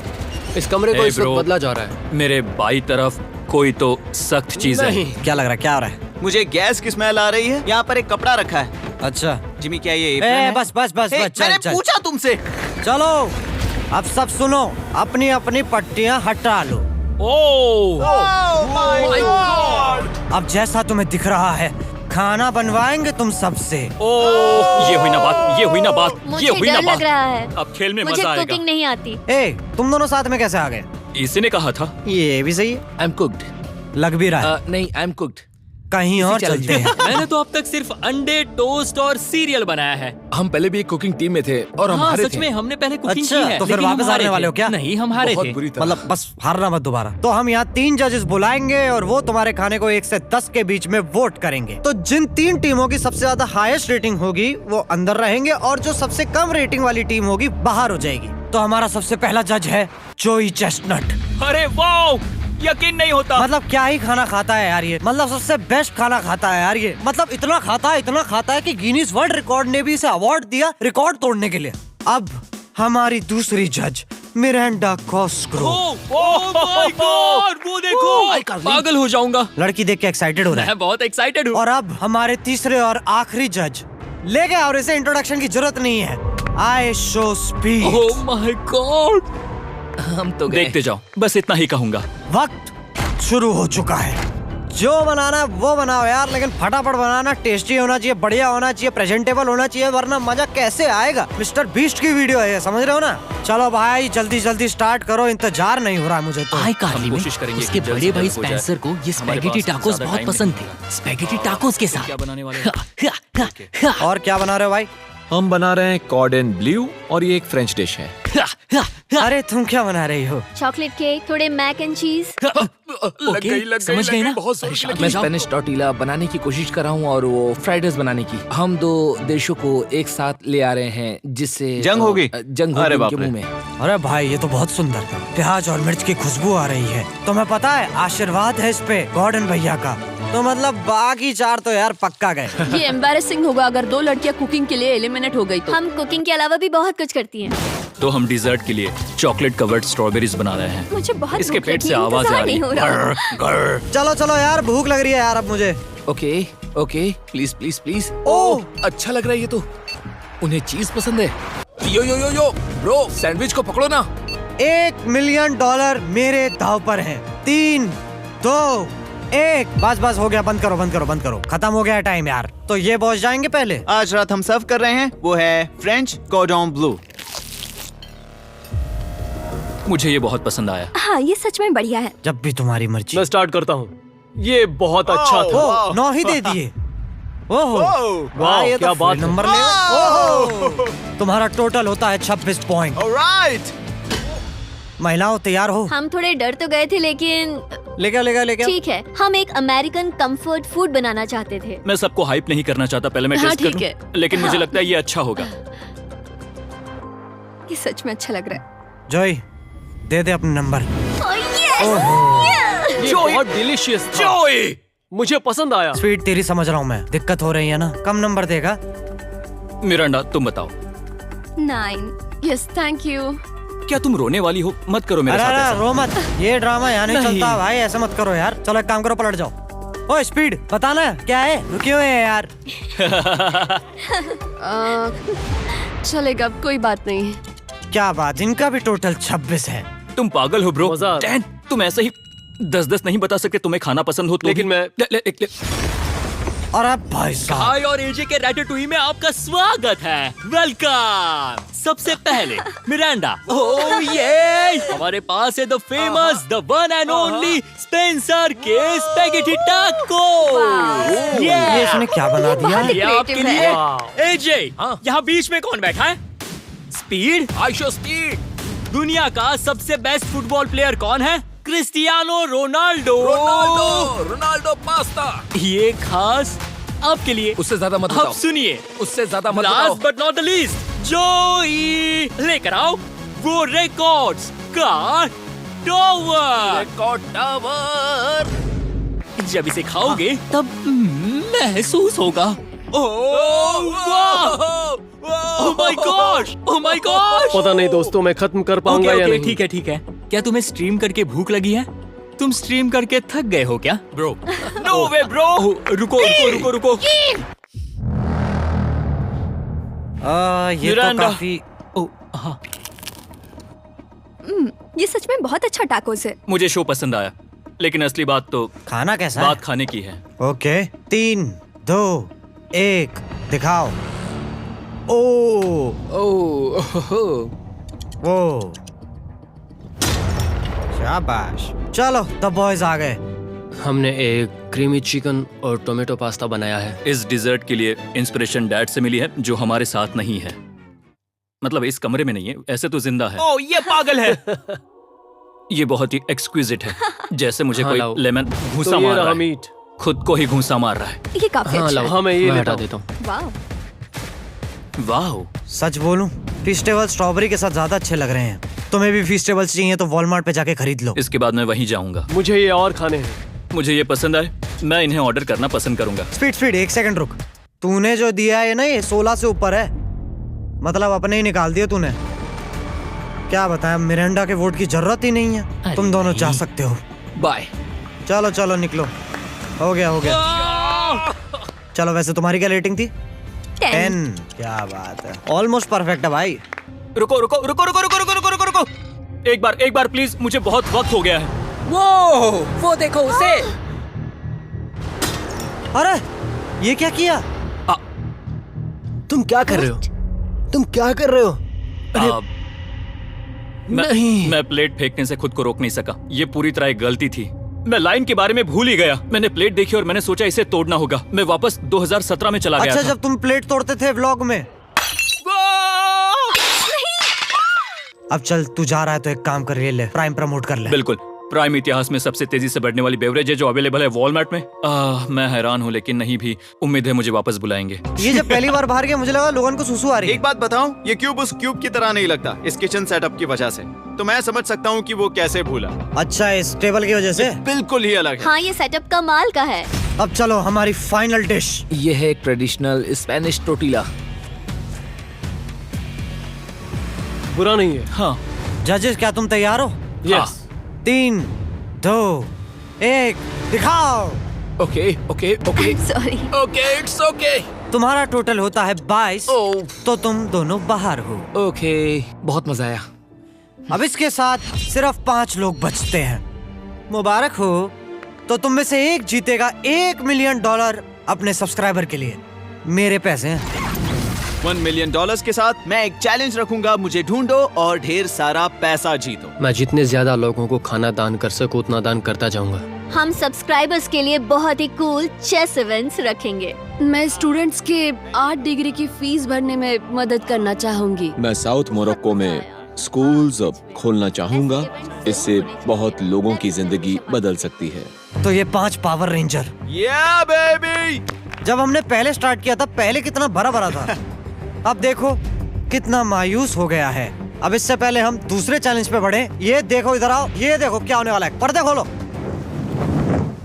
इस कमरे को Hey, इस वक्त bro. बदला जा रहा है। मेरे बाई तरफ कोई तो सख्त चीज है। क्या लग रहा है, क्या हो रहा है? मुझे गैस की स्मेल आ रही है। यहाँ पर एक कपड़ा रखा है। अच्छा जिमी क्या ये ए, बस बस बस हे, बस चल मैंने चल पूछा तुमसे। चलो अब सब सुनो, अपनी अपनी पट्टियां हटा लो। अब जैसा तुम्हें दिख रहा है खाना बनवाएंगे तुम सबसे। ये हुई ना बात, मुझे डर लग रहा है। अब खेल में मुझे मजा आएगा। कुकिंग नहीं आती। ए, तुम दोनों साथ में कैसे आ गए? इसी ने कहा था। ये भी सही है, आई एम कुक्ड। लग भी रहा है। नहीं, आई एम कुक्ड। कहीं और चलते हैं। मैंने तो अब तक सिर्फ अंडे, टोस्ट और सीरियल बनाया है। हम पहले भी एक कुकिंग टीम में थे और हम हाँ हारे सच थे। में हमने पहले कुकिंग अच्छा, की है। तो फिर लेकिन हम वापस हारे आने वाले थे। हो क्या? नहीं, हम हारे बहुत थे। बुरी तरह। मतलब बस हारना मत दोबारा। तो हम यहाँ 3 जजेस बुलाएंगे और वो तुम्हारे खाने को 1 से 10 के बीच में वोट करेंगे। तो जिन 3 टीमों की सबसे ज्यादा हाईएस्ट रेटिंग होगी वो अंदर रहेंगे और जो सबसे कम रेटिंग वाली टीम होगी बाहर हो जाएगी। तो हमारा सबसे पहला जज है जोई चेस्टनट। अरे वाओ, यकीन नहीं होता। मतलब क्या ही खाना खाता है यार ये, मतलब सबसे बेस्ट खाना खाता है यार ये। मतलब इतना खाता है कि गिनीज वर्ल्ड रिकॉर्ड ने भी इसे अवार्ड दिया रिकॉर्ड तोड़ने के लिए। अब हमारी दूसरी जज मिरांडा कॉस्ग्रो। ओह माय गॉड, वो देखो। पागल हो जाऊंगा। लड़की देख के एक्साइटेड हो रहा है। मैं बहुत एक्साइटेड हूँ। और अब हमारे तीसरे और आखिरी जज ले गए और इसे इंट्रोडक्शन की जरूरत नहीं है। I show speed. Oh my God. हम तो गए। देखते जाओ, बस इतना ही कहूंगा। वक्त शुरू हो चुका है। जो बनाना है वो बनाओ यार, लेकिन फटाफट बनाना, टेस्टी होना चाहिए, बढ़िया होना चाहिए, प्रेजेंटेबल होना चाहिए, वरना मजा कैसे आएगा? मिस्टर बीस्ट की वीडियो है ये, समझ रहे हो ना? चलो भाई जल्दी जल्दी स्टार्ट करो, इंतजार नहीं हो रहा मुझे तो। हाय हम कार्ली में कोशिश करेंगे उसके कि जल्द बड़े से भाई जल्द हो जाए। स्पेंसर को ये हमारे स्पैगेटी पास टाकोस ज्यादा बहुत टाइम पसंद नहीं थे। स्पैगेटी टाकोस के साथ क्या बनाने वाले हो? और क्या बना रहे हो भाई? हम बना रहे हैं कॉर्डन ब्लू और ये एक फ्रेंच डिश है। अरे तुम क्या बना रही हो? चॉकलेट केक, थोड़े मैक एंड चीज। समझ गई ना? बहुत जोर परेशान से मत मैं जाओ। स्पेनिश टॉर्टिला बनाने की कोशिश कर रहा हूँ और वो फ्राइड राइस बनाने की। हम 2 देशों को एक साथ ले आ रहे हैं जिससे जंग होगी? जंग अरे होगी बाप उनके रे। मुंह में। अरे भाई ये तो बहुत सुंदर, प्याज और मिर्च की खुशबू आ रही है। तुम्हें पता है आशीर्वाद है इस पे गॉर्डन भैया का। तो मतलब बाकी 4 तो यार पक्का गए। ये एम्बैरेसिंग होगा अगर 2 लड़कियां कुकिंग के लिए एलिमिनेट हो गई तो। हम कुकिंग के अलावा भी बहुत कुछ करती हैं। तो हम डिजर्ट के लिए चॉकलेट कवर्ड स्ट्रॉबेरीज बना रहे हैं। मुझे बहुत इसके भूख पेट लगी से है, आवाज आ इंतजार रही नहीं हो रहा। है। गर्र। चलो चलो यार भूख लग रही है यार अब मुझे। Okay okay, please please please. Oh अच्छा लग रहा है ये तो। उन्हें चीज पसंद है। यो यो यो यो ब्रो, सैंडविच को पकड़ो ना। $1 मिलियन मेरे दाव पर हैं। 3, 2, 1 बस हो गया, बंद करो, खत्म हो गया टाइम यार। तो ये पहुंच जाएंगे पहले। आज रात हम सर्व कर रहे हैं वो है फ्रेंच कॉर्डन ब्लू। मुझे ये बहुत पसंद आया। हाँ ये सच में बढ़िया है। जब भी तुम्हारी मर्जी। मैं स्टार्ट करता हूँ। ये बहुत अच्छा था। ओह 9 ही दे दिए। ओहो वाह, वाह, ये क्या तो बात फुल है। नंबर ले। ओहो तुम्हारा टोटल होता है 26 पॉइंट। ऑलराइट। महिलाओं तैयार हो? हम थोड़े डर तो गए थे लेकिन लेके ठीक है। हम एक अमेरिकन कंफर्ट फूड बनाना चाहते थे। मैं सबको हाइप नहीं करना चाहता, पहले मैं हाँ, टेस्ट कर ठीक लूं। लेकिन मुझे लगता है ये अच्छा होगा। ये सच में अच्छा लग रहा है। जॉय दे दे अपना नंबर। ये बहुत डिलीशियस था। मुझे पसंद आया। स्वीट तेरी समझ रहा हूँ मैं, दिक्कत हो रही है ना? कम नंबर देगा। मिरांडा तुम बताओ। 9। Yes thank you. क्या तुम रोने वाली हो? मत करो मेरे साथ अरे ऐसा। रो मत, ये ड्रामा यहाँ नहीं नहीं। चलता भाई, ऐसा मत करो यार। चलो एक काम करो, पलट जाओ। ओए स्पीड बताना क्या है, रुके हुए हैं यार। चलेगा, कोई बात नहीं है। क्या बात, इनका भी टोटल 26 है। तुम पागल हो ब्रो। मजा आ रहा है। 10 तुम ऐसे ही 10 नहीं बता सकते तुम्हें खाना पसंद हो तो लेकिन भी। मैं- ले। और अब भाई साहब हाय और एजे के रैटाटूई में आपका स्वागत है। वेलकम। सबसे पहले मिरांडा। ओह ये हमारे पास है the famous, the one and only Spencer के स्पैगेटी टाको। ये इसने क्या बना दिया? ये आपके creative लिए है। एजे। हाँ। यहाँ बीच में कौन बैठा है? स्पीड। I show speed. दुनिया का सबसे बेस्ट फुटबॉल प्लेयर कौन है? Cristiano Ronaldo. Ronaldo pasta. ये खास आपके लिए। उससे ज्यादा मत अब बताओ। सुनिए, उससे ज्यादा मत बताओ। Last but not the least, जोई लेकर आओ वो रिकॉर्ड्स का टावर। Record tower. जब इसे खाओगे तब महसूस होगा। Oh my gosh, oh my gosh. पता नहीं दोस्तों, मैं खत्म कर पाऊंगा या नहीं। ठीक है ठीक है। क्या तुम्हें स्ट्रीम करके भूख लगी है? तुम स्ट्रीम करके थक गए हो क्या? Bro, no way bro. रुको रुको रुको रुको। ये तो मिरांडा। काफी हाँ, ये सच में बहुत अच्छा टाकोस है। मुझे शो पसंद आया, लेकिन असली बात तो खाना कैसा बात खाने की है। ओके 3, 2, 1 दिखाओ। ओ वो शाबाश। चलो द बॉयज आ गए। हमने एक क्रीमी चिकन और टोमेटो पास्ता बनाया है। इस डिजर्ट के लिए इंस्पिरेशन डैड से मिली है, जो हमारे साथ नहीं है। मतलब इस कमरे में नहीं है, ऐसे तो जिंदा है। ओह ये पागल है। ये बहुत ही एक्सक्विजिट है, जैसे मुझे हाँ, कोई लाओ। लेमन घूंसा तो ये मार रहा रहा है। मीट। खुद को ही घूंसा मार रहा है। ये काफी हाँ अच्छा लाओ, है। हाँ मैं ये मैं हटा हटा देता हूँ। वाह। वाह, सच बोलूं, फीस्टेबल स्ट्रॉबेरी के साथ ज्यादा अच्छे लग रहे हैं। तुम्हें भी फीस्टेबल्स चाहिए तो वॉलमार्ट पे जाके खरीद लो। इसके बाद मैं वहीं जाऊंगा। मुझे ये और खाने हैं। मुझे ये पसंद आए, मैं इन्हें ऑर्डर करना पसंद करूंगा। स्पीड 1 सेकंड रुक। तूने जो दिया है ना, ये 16 से ऊपर है। मतलब अपने ही निकाल दिए तूने। क्या बताया, मिरांडा के वोट की जरूरत ही नहीं है। तुम दोनों जा सकते हो। बाय। चलो चलो निकलो। हो गया। चलो वैसे तुम्हारी क्या रेटिंग थी? 10। क्या बात है, ऑलमोस्ट परफेक्ट है भाई। रुको रुको रुको रुको रुको रुको रुको रुको रुको एक बार प्लीज, मुझे बहुत वक्त हो गया है। वो देखो उसे। अरे ये क्या किया? तुम क्या कर रहे हो? तुम क्या कर रहे हो? मैं प्लेट फेंकने से खुद को रोक नहीं सका। ये पूरी तरह एक गलती थी। मैं लाइन के बारे में भूल ही गया। मैंने प्लेट देखी और मैंने सोचा इसे तोड़ना होगा। मैं वापस 2017 में चला गया अच्छा था। जब तुम प्लेट तोड़ते थे व्लॉग में। अब चल, तू जा रहा है तो एक काम कर, ये ले प्राइम प्रमोट कर ले। बिल्कुल, प्राइम इतिहास में सबसे तेजी से बढ़ने वाली बेवरेज है जो अवेलेबल है वॉलमार्ट में। मैं हैरान हूँ, लेकिन नहीं भी। उम्मीद है मुझे वापस बुलाएंगे। ये जब पहली बार बाहर गया, मुझे लगा लोगन को सुसु आ रही है। एक बात बताऊं, ये क्यूब उस क्यूब की तरह नहीं लगता इस किचन सेटअप की वजह से। तो मैं समझ सकता हूँ कि वो कैसे भूला। अच्छा, इस टेबल की वजह से। बिल्कुल ही अलग है। हाँ ये सेटअप कमाल का है। अब चलो हमारी फाइनल डिश। ये है एक ट्रेडिशनल स्पेनिश टोटीला। बुरा नहीं है। हाँ जजेस, क्या तुम तैयार हो? यस। 3, 2, 1 दिखाओ। Okay okay okay sorry. Okay it's okay. तुम्हारा टोटल होता है 22, तो तुम दोनों बाहर हो। ओके, बहुत मजा आया। अब इसके साथ सिर्फ 5 लोग बचते हैं। मुबारक हो, तो तुम में से एक जीतेगा $1 मिलियन अपने सब्सक्राइबर के लिए। मेरे पैसे हैं। $1 मिलियन के साथ मैं एक चैलेंज रखूंगा। मुझे ढूंढो और ढेर सारा पैसा जीतो। मैं जितने ज्यादा लोगों को खाना दान कर सकूं उतना दान करता जाऊंगा। हम सब्सक्राइबर्स के लिए बहुत ही कूल चेस इवेंट्स रखेंगे। मैं स्टूडेंट्स के 8 डिग्री की फीस भरने में मदद करना चाहूंगी। मैं साउथ मोरक्को में स्कूल्स खोलना चाहूंगा। इससे बहुत लोगों की जिंदगी बदल सकती है। तो ये 5 पावर रेंजर। या बेबी। जब हमने पहले स्टार्ट किया था, पहले कितना भरा भरा था। अब देखो कितना मायूस हो गया है। अब इससे पहले हम दूसरे चैलेंज पे बढ़े। ये देखो, इधर आओ। ये देखो क्या होने वाला है। पर्दे खोलो।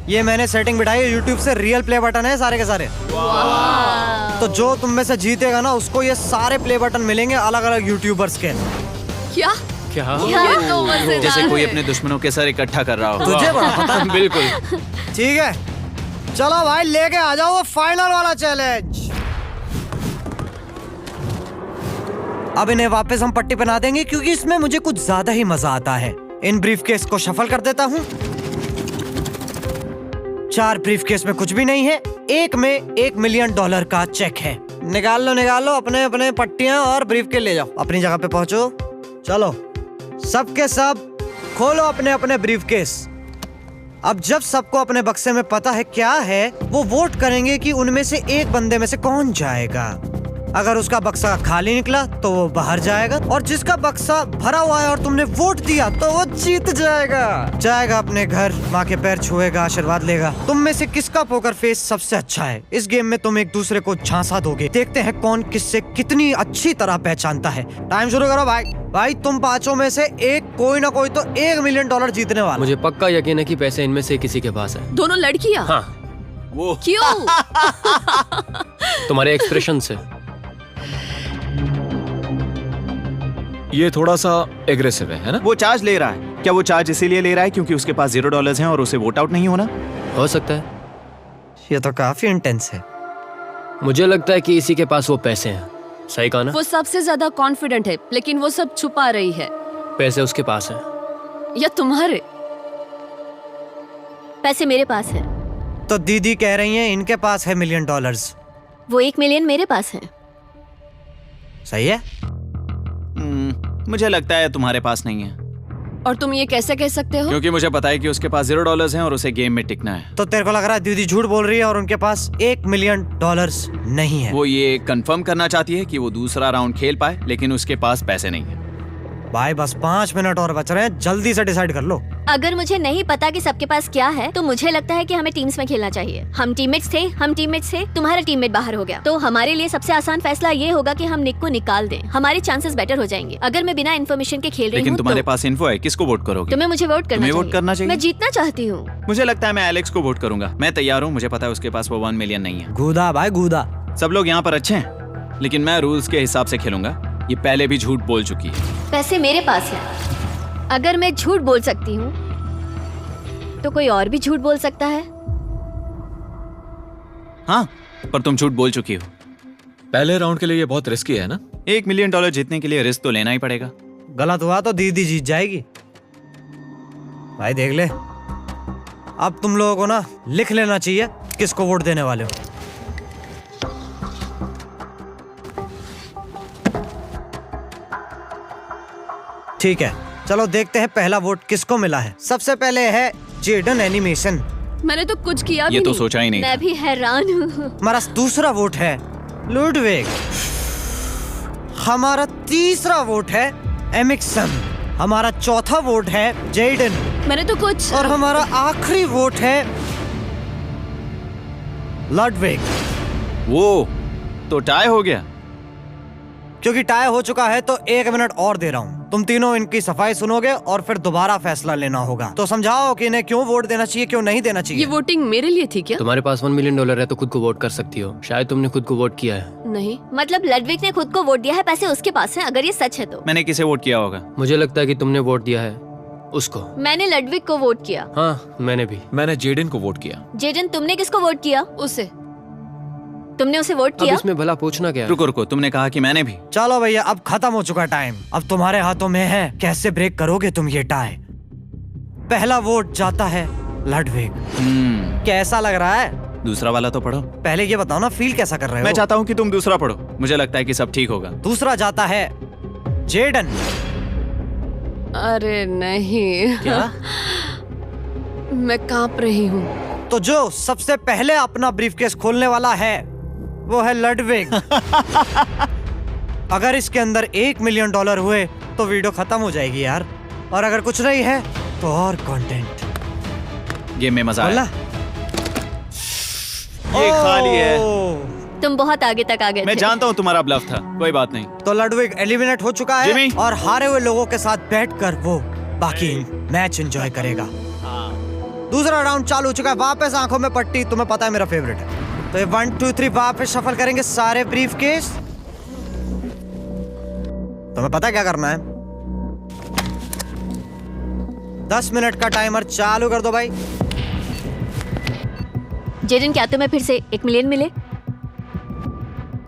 ये मैंने सेटिंग बिठाई है YouTube से। रियल प्ले बटन है सारे के सारे। तो जो तुम में से जीतेगा ना, उसको ये सारे प्ले बटन मिलेंगे अलग अलग यूट्यूबर्स के। क्या? क्या? ये तो मजेदार जैसे कोई है। अपने दुश्मनों के सर इकट्ठा कर रहा हो। तुझे बड़ा पता। बिल्कुल। ठीक है, चलो भाई लेके आ जाओ वो फाइनल वाला चैलेंज। अब इन्हें वापस हम पट्टी बना देंगे, क्योंकि इसमें मुझे कुछ ज्यादा ही मजा आता है। इन ब्रीफकेस को शफल कर देता हूँ। 4 ब्रीफकेस में कुछ भी नहीं है। एक में $1 मिलियन का चेक है। निकाल लो अपने अपने पट्टियां और ब्रीफकेस ले जाओ। अपनी जगह पे पहुंचो। चलो सबके सब खोलो अपने अपने ब्रीफकेस। अब जब सबको अपने बक्से में पता है क्या है, वो वोट करेंगे कि उनमें से एक बंदे में से कौन जाएगा। अगर उसका बक्सा खाली निकला तो वो बाहर जाएगा, और जिसका बक्सा भरा हुआ है और तुमने वोट दिया तो वो जीत जाएगा अपने घर, माँ के पैर छुएगा, आशीर्वाद लेगा। तुम में से किसका पोकर फेस सबसे अच्छा है? इस गेम में तुम एक दूसरे को झांसा दोगे। देखते हैं कौन किससे कितनी अच्छी तरह पहचानता है। टाइम शुरू करो भाई तुम पांचों में से एक कोई ना कोई तो $1 मिलियन जीतने वाला। मुझे पक्का यकीन है कि पैसे इनमें से किसी के पास है। दोनों लड़कियां? हाँ। वो क्यों? तुम्हारे एक्सप्रेशन से। ये थोड़ा सा एग्रेसिव है ना? वो चार्ज ले रहा है। क्या वो चार्ज इसीलिए ले रहा है क्योंकि उसके पास $0 हैं और उसे वोट आउट नहीं होना? हो सकता है। ये तो काफी इंटेंस है। मुझे लगता है कि इसी के पास वो पैसे हैं। सही कहा ना? वो सबसे ज्यादा कॉन्फिडेंट है, लेकिन वो सब छुपा रही है। पैसे उसके पास हैं। या तुम्हारे? पैसे मेरे पास है। तो दीदी कह रही हैं इनके पास है $1 मिलियन। वो $1 मिलियन मेरे पास है। सही है। मुझे लगता है तुम्हारे पास नहीं है। और तुम ये कैसे कह सकते हो? क्योंकि मुझे पता है कि उसके पास $0 हैं और उसे गेम में टिकना है। तो तेरे को लग रहा है दीदी झूठ बोल रही है और उनके पास $1 मिलियन नहीं है? वो ये कंफर्म करना चाहती है कि वो दूसरा राउंड खेल पाए, लेकिन उसके पास पैसे नहीं है। भाई बस 5 मिनट और बच रहे हैं, जल्दी से डिसाइड कर लो। अगर मुझे नहीं पता कि सबके पास क्या है तो मुझे लगता है कि हमें टीम्स में खेलना चाहिए। हम टीममेट्स थे, तुम्हारा टीममेट बाहर हो गया, तो हमारे लिए सबसे आसान फैसला ये होगा कि हम निक को निकाल दें। हमारे चांसेस बेटर हो जाएंगे। अगर मैं बिना इन्फॉर्मेशन के खेल रही हूँ, लेकिन तुम्हारे तो पास इन्फो है, किसको वोट करोगे? तुम्हें मुझे वोट करना वोट करना चाहिए। मैं जीतना चाहती हूँ। मुझे लगता है मैं एलेक्स को वोट करूंगा। मैं तैयार हूँ। मुझे पता है उसके पास वो 1 मिलियन नहीं है। गूदा भाई गूदा। सब लोग यहाँ पर अच्छे हैं, लेकिन मैं रूल्स के हिसाब से खेलूंगा। ये पहले भी झूठ बोल चुकी है। पैसे मेरे पास है। अगर मैं झूठ बोल सकती हूँ तो कोई और भी झूठ बोल सकता है। हाँ, पर तुम झूठ बोल चुकी हो। पहले राउंड के लिए ये बहुत रिस्की है ना? $1 मिलियन जीतने के लिए रिस्क तो लेना ही पड़ेगा। गलत हुआ तो दीदी जीत जाएगी। भाई देख ले, अब तुम लोगों को ना लिख लेना चाहिए किसको वोट देने वाले हो। ठीक है, चलो देखते हैं पहला वोट किसको मिला है। सबसे पहले है जेडन एनिमेशन। मैंने तो कुछ किया भी ये तो नहीं। सोचा ही नहीं। मैं भी हैरान हूँ। हमारा दूसरा वोट है लुडविग। हमारा तीसरा वोट है एमिक्सन। हमारा चौथा वोट है जेडन। मैंने तो कुछ। और हमारा आखिरी वोट है लुडविग। वो तो टाई हो गया। क्योंकि टाई हो चुका है तो 1 मिनट और दे रहा हूँ। तुम तीनों इनकी सफाई सुनोगे और फिर दोबारा फैसला लेना होगा। तो समझाओ कि इन्हें क्यों वोट देना चाहिए, क्यों नहीं देना चाहिए। ये वोटिंग मेरे लिए थी क्या? तुम्हारे पास $1 मिलियन है तो खुद को वोट कर सकती हो। शायद तुमने खुद को वोट किया है। नहीं। मतलब लडविक ने खुद को वोट दिया है, पैसे उसके पास हैं। अगर ये सच है तो मैंने किसे वोट किया होगा? मुझे लगता है कि तुमने वोट दिया है उसको। मैंने लडविक को वोट किया। हाँ, मैंने भी। मैंने जेडन को वोट किया। जेडन, तुमने किसको वोट किया? उसे। तुमने उसे वोट अब किया? इसमें भला पूछना क्या है? रुको रुको, तुमने कहा कि मैंने भी। चलो भैया, अब खत्म हो चुका टाइम। अब तुम्हारे हाथों में है कैसे ब्रेक करोगे तुम ये टाई। पहला वोट जाता है लडविग। कैसा लग रहा है? दूसरा वाला तो पढ़ो। पहले ये बताओ ना, फील कैसा कर रहे हो? मैं चाहता हूँ कि तुम दूसरा पढ़ो। मुझे लगता है कि सब ठीक होगा। दूसरा जाता है जेडन। अरे नहीं। क्या? मैं कांप रही हूँ। तो जो सबसे पहले अपना ब्रीफकेस खोलने वाला है वो है लडविग। अगर इसके अंदर $1 मिलियन हुए तो वीडियो खत्म हो जाएगी यार। और अगर कुछ नहीं है तो और कंटेंट। गेम में मजा आया। ये खाली है। तुम बहुत आगे तक आ गए मैं थे। जानता हूँ तुम्हारा ब्लफ था, कोई बात नहीं। तो लडविग एलिमिनेट हो चुका है जिमी। और हारे हुए लोगों के साथ बैठकर वो बाकी मैच एंजॉय करेगा। दूसरा राउंड चालू हो चुका है। वापस आंखों में पट्टी, तुम्हें पता है मेरा फेवरेट है। तो ये 1 2 3 वापस शफल करेंगे सारे ब्रीफकेस। तुम्हें पता है क्या करना है? 10 मिनट का टाइमर चालू कर दो भाई। जेडन, क्या तुम्हें फिर से $1 मिलियन मिले?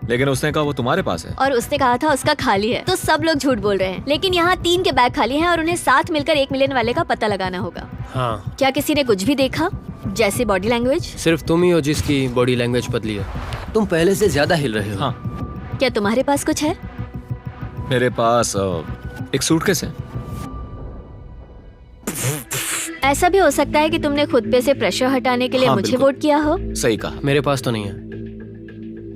लेकिन उसने कहा वो तुम्हारे पास है। और उसने कहा था उसका खाली है। तो सब लोग झूठ बोल रहे हैं। लेकिन यहाँ 3 के बैग खाली हैं और उन्हें साथ मिलकर $1 मिलियन वाले का पता लगाना होगा। हाँ। क्या किसी ने कुछ भी देखा, जैसे बॉडी लैंग्वेज? सिर्फ तुम ही हो जिसकी बॉडी लैंग्वेज बदली है। तुम पहले से ज्यादा हिल रहे हो। हाँ। क्या तुम्हारे पास कुछ है? मेरे पास एक सूटकेस है। ऐसा भी हो सकता है कि तुमने खुद पे से प्रेशर हटाने के लिए हाँ, मुझे बिल्कुल। वोट किया हो। सही कहा। मेरे पास तो नहीं है।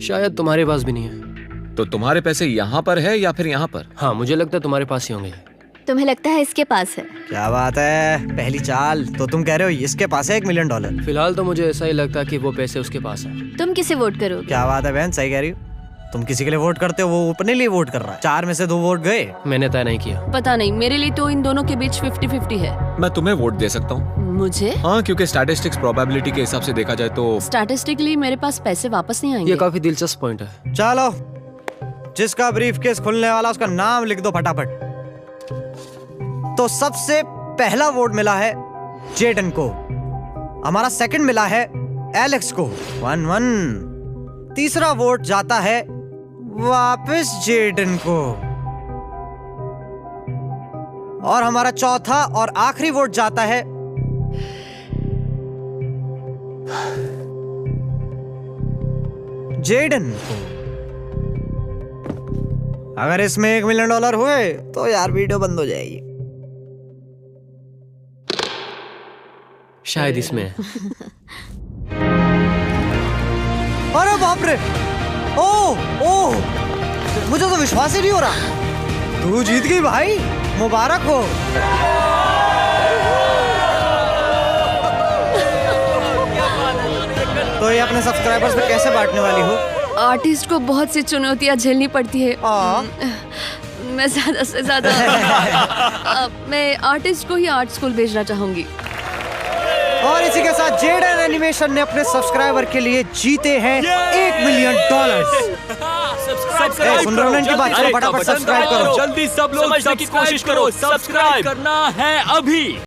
शायद तुम्हारे पास भी नहीं है। तो तुम्हारे पैसे यहाँ पर है या फिर यहाँ पर? हाँ, मुझे लगता है तुम्हारे पास ही होंगे। तुम्हें लगता है इसके पास है? क्या बात है, पहली चाल। तो तुम कह रहे हो इसके पास है $1 मिलियन? फिलहाल तो मुझे ऐसा ही लगता है कि वो पैसे उसके पास हैं। तुम किसे वोट करोगे? क्या बात है बहन, सही कह रही हो। तुम किसी के लिए वोट करते हो, वो अपने लिए वोट कर रहा है। 4 में से 2 वोट गए। मैंने तय नहीं किया। पता नहीं, मेरे लिए तो इन दोनों के बीच 50-50 है। मैं तुम्हें वोट दे सकता हूँ। मुझे? हाँ, क्योंकि स्टैटिस्टिक्स प्रोबेबिलिटी के हिसाब से देखा जाए तो स्टैटिस्टिकली मेरे पास पैसे वापस नहीं आएंगे। ये काफी दिलचस्प पॉइंट है। चलो, जिसका ब्रीफकेस खुलने वाला उसका नाम लिख दो फटाफट। तो सबसे पहला वोट मिला है जेडन को, हमारा सेकंड मिला है एलेक्स को 1-1। तीसरा वोट जाता है वापस जेडन को, और हमारा चौथा और आखिरी वोट जाता है जेडन को। अगर इसमें $1 मिलियन हुए तो यार वीडियो बंद हो जाएगी। शायद इसमें है। अरे बाप रे, ओ मुझे तो विश्वास ही नहीं हो रहा। तू जीत गई भाई, मुबारक हो। तो ये अपने सब्सक्राइबर्स में कैसे बांटने वाली हो? आर्टिस्ट को बहुत सी चुनौतियां झेलनी पड़ती है। मैं ज्यादा से ज्यादा मैं आर्टिस्ट को ही आर्ट स्कूल भेजना चाहूंगी। और इसी के साथ जेडन एनिमेशन ने अपने सब्सक्राइबर के लिए जीते हैं $1 मिलियन। सुन रहे हो इनकी बात? चलो फटाफट सब्सक्राइब करो। जल्दी सब लोग समझने की कोशिश करो। सब्सक्राइब करना है अभी।